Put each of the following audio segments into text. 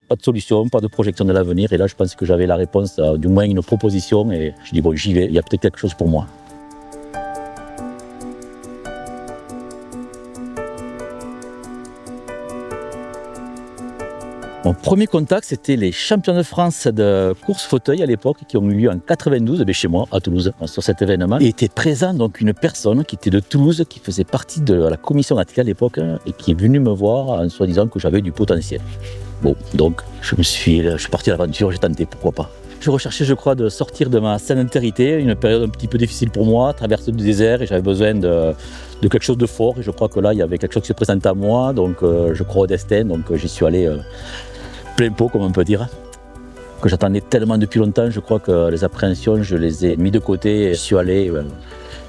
pas de solution, pas de projection de l'avenir. Et là, je pense que j'avais la réponse, du moins une proposition. Et je dis, bon, j'y vais, il y a peut-être quelque chose pour moi. Mon premier contact, c'était les champions de France de course fauteuil à l'époque, qui ont eu lieu en 92, chez moi, à Toulouse, sur cet événement. Et était présent donc une personne qui était de Toulouse, qui faisait partie de la commission athlée à l'époque, et qui est venue me voir en soi-disant que j'avais du potentiel. Bon, donc je suis parti à l'aventure, j'ai tenté, pourquoi pas. Je recherchais, je crois, de sortir de ma sédentarité, une période un petit peu difficile pour moi, traverser le désert, et j'avais besoin de quelque chose de fort. Et je crois que là, il y avait quelque chose qui se présentait à moi, donc je crois au destin, donc j'y suis allé plein pot, comme on peut dire, que j'attendais tellement depuis longtemps. Je crois que les appréhensions, je les ai mis de côté et je suis allé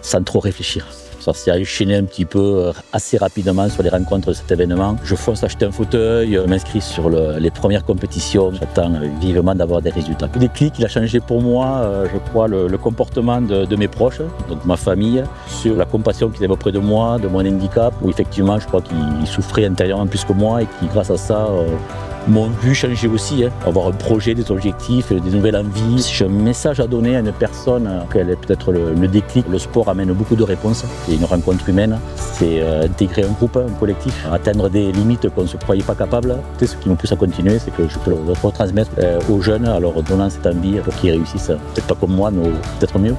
sans trop réfléchir. Ça s'est enchaîné un petit peu assez rapidement sur les rencontres de cet événement. Je fonce acheter un fauteuil, m'inscris sur les premières compétitions. J'attends vivement d'avoir des résultats. Le déclic, il a changé pour moi, je crois, le comportement de mes proches, donc ma famille, sur la compassion qu'ils avaient auprès de moi, de mon handicap, où effectivement, je crois qu'ils souffraient intérieurement plus que moi et qui, grâce à ça, m'ont vu changer aussi, avoir un projet, des objectifs, des nouvelles envies. Si j'ai un message à donner à une personne, quel est peut-être le déclic. Le sport amène beaucoup de réponses. C'est une rencontre humaine, c'est intégrer un groupe, un collectif, atteindre des limites qu'on ne se croyait pas capable. C'est ce qui me pousse à continuer, c'est que je peux le retransmettre aux jeunes, en leur donnant cette envie pour qu'ils réussissent, peut-être pas comme moi, mais peut-être mieux.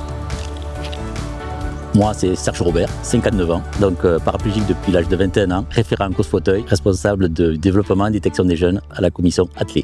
Moi, c'est Serge Robert, 59 ans, donc paraplégique depuis l'âge de 21 ans, référent en course fauteuil, responsable de développement et détection des jeunes à la commission athlée.